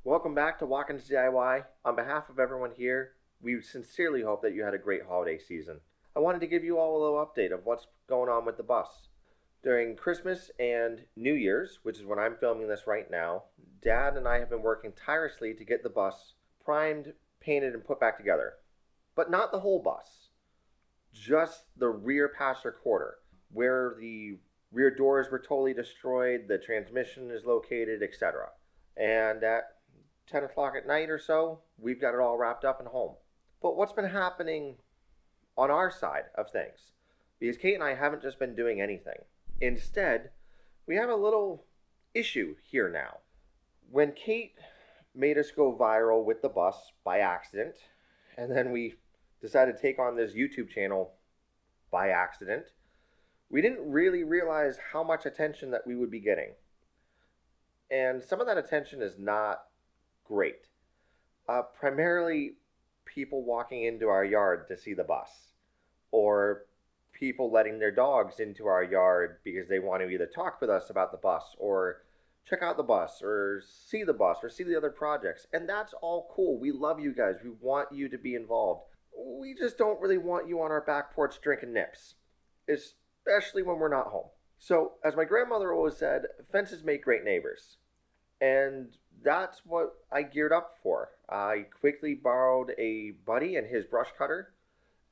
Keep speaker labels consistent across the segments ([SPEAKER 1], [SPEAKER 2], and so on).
[SPEAKER 1] Welcome back to Walking DIY. On behalf of everyone here, we sincerely hope that you had a great holiday season. I wanted to give you all a little update of what's going on with the bus. During Christmas and New Year's, which is when I'm filming this right now, Dad and I have been working tirelessly to get the bus primed, painted, and put back together. But not the whole bus, just the rear passenger quarter, where the rear doors were totally destroyed, the transmission is located, etc. And at 10 o'clock at night or so, we've got it all wrapped up and home. But what's been happening on our side of things? Because Kate and I haven't just been doing anything. Instead, we have a little issue here now. When Kate made us go viral with the bus by accident, and then we decided to take on this YouTube channel by accident, we didn't really realize how much attention that we would be getting. And some of that attention is not great. Primarily people walking into our yard to see the bus, or people letting their dogs into our yard because they want to either talk with us about the bus or check out the bus or see the other projects. And that's all cool. We love you guys. We want you to be involved. We just don't really want you on our back porch drinking nips, especially when we're not home. So, as my grandmother always said, fences make great neighbors. And that's what I geared up for. I quickly borrowed a buddy and his brush cutter,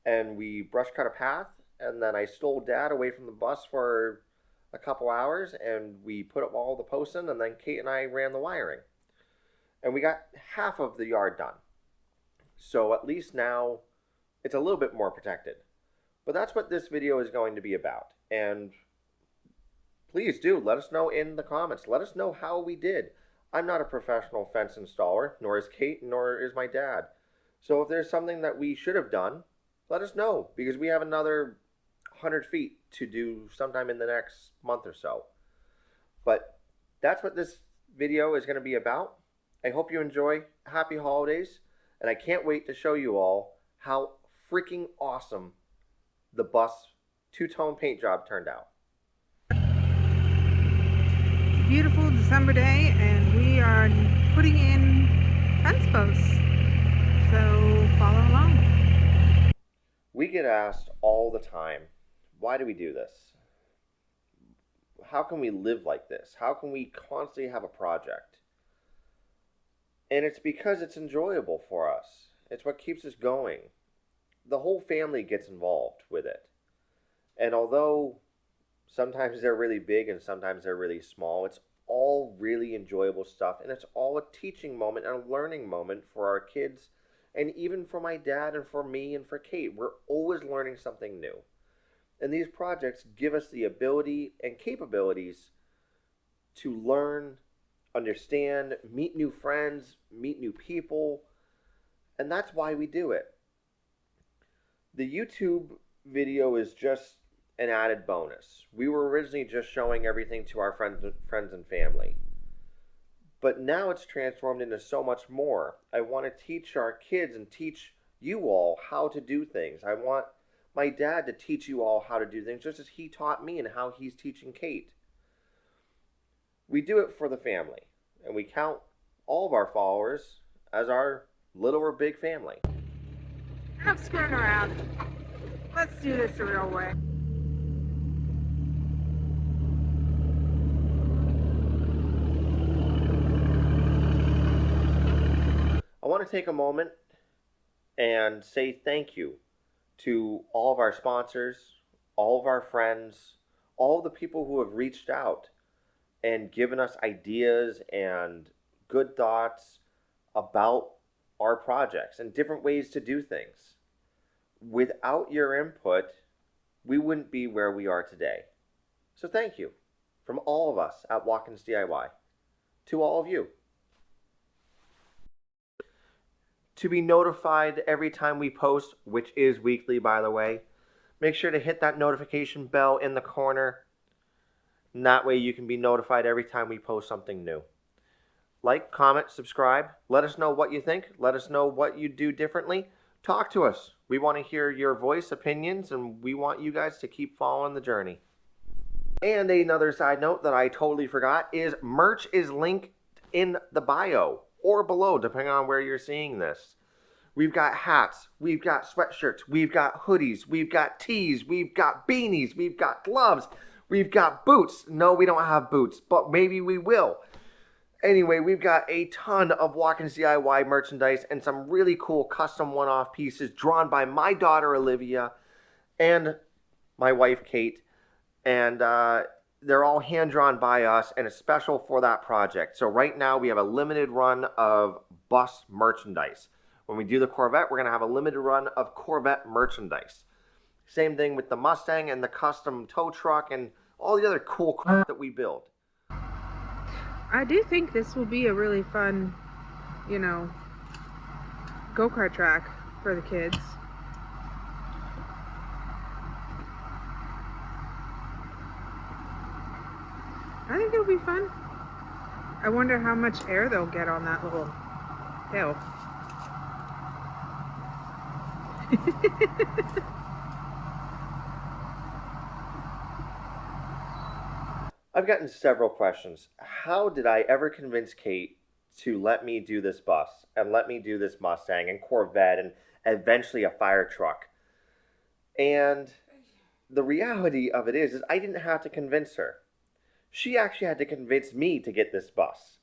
[SPEAKER 1] and we brush cut a path, and then I stole Dad away from the bus for a couple hours, and we put up all the posts in, and then Kate and I ran the wiring. And we got half of the yard done. So at least now it's a little bit more protected. But that's what this video is going to be about. And please do let us know in the comments. Let us know how we did. I'm not a professional fence installer, nor is Kate, nor is my dad. So if there's something that we should have done, let us know, because we have another 100 feet to do sometime in the next month or so. But that's what this video is going to be about. I hope you enjoy. Happy holidays. And I can't wait to show you all how freaking awesome the bus two-tone paint job turned out.
[SPEAKER 2] It's a beautiful December day, and we are putting in fence posts. So follow along.
[SPEAKER 1] We get asked all the time, why do we do this? How can we live like this? How can we constantly have a project? And it's because it's enjoyable for us. It's what keeps us going. The whole family gets involved with it. And although sometimes they're really big and sometimes they're really small, it's all really enjoyable stuff. And it's all a teaching moment and a learning moment for our kids. And even for my dad and for me and for Kate, we're always learning something new. And these projects give us the ability and capabilities to learn, understand, meet new friends, meet new people. And that's why we do it. The YouTube video is just an added bonus. We were originally just showing everything to our friends and family. But now it's transformed into so much more. I want to teach our kids and teach you all how to do things. I want my dad to teach you all how to do things just as he taught me and how he's teaching Kate. We do it for the family, and we count all of our followers as our little or big family.
[SPEAKER 2] Enough screwing around. Let's do this the real way.
[SPEAKER 1] I want to take a moment and say thank you to all of our sponsors, all of our friends, all of the people who have reached out and given us ideas and good thoughts about our projects and different ways to do things. Without your input, we wouldn't be where we are today. So thank you from all of us at Watkins DIY to all of you. To be notified every time we post, which is weekly by the way, make sure to hit that notification bell in the corner. And that way you can be notified every time we post something new. Like, comment, subscribe. Let us know what you think. Let us know what you do differently. Talk to us. We want to hear your voice, opinions, and we want you guys to keep following the journey. And another side note that I totally forgot is merch is linked in the bio. or below, depending on where you're seeing this. We've got hats, we've got sweatshirts, we've got hoodies, we've got tees, we've got beanies, we've got gloves, we've got boots. No, we don't have boots, but maybe we will. Anyway, we've got a ton of Walk-ins DIY merchandise and some really cool custom one-off pieces drawn by my daughter Olivia and my wife Kate, and they're all hand drawn by us, and it's special for that project. So right now we have a limited run of bus merchandise. When we do the Corvette, we're going to have a limited run of Corvette merchandise. Same thing with the Mustang and the custom tow truck and all the other cool crap that we build.
[SPEAKER 2] I do think this will be a really fun, go-kart track for the kids. I think it'll be fun. I wonder how much air they'll get on that little hill.
[SPEAKER 1] I've gotten several questions. How did I ever convince Kate to let me do this bus and let me do this Mustang and Corvette and eventually a fire truck? And the reality of it is I didn't have to convince her. She actually had to convince me to get this bus.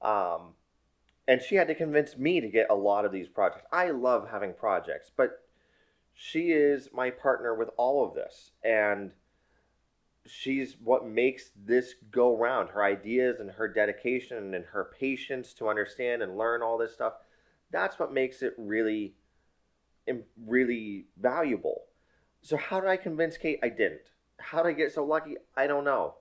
[SPEAKER 1] And she had to convince me to get a lot of these projects. I love having projects, but she is my partner with all of this. And she's what makes this go round. Her ideas and her dedication and her patience to understand and learn all this stuff. That's what makes it really, really valuable. So how did I convince Kate? I didn't. How did I get so lucky? I don't know.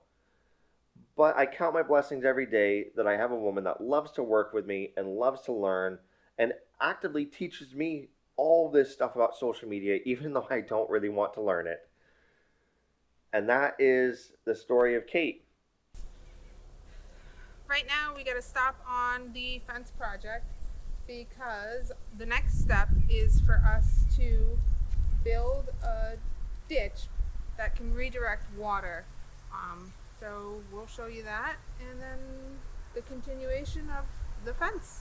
[SPEAKER 1] But I count my blessings every day that I have a woman that loves to work with me and loves to learn and actively teaches me all this stuff about social media, even though I don't really want to learn it. And that is the story of Kate.
[SPEAKER 2] Right now we got to stop on the fence project because the next step is for us to build a ditch that can redirect water. So we'll show you that and then the continuation of the fence.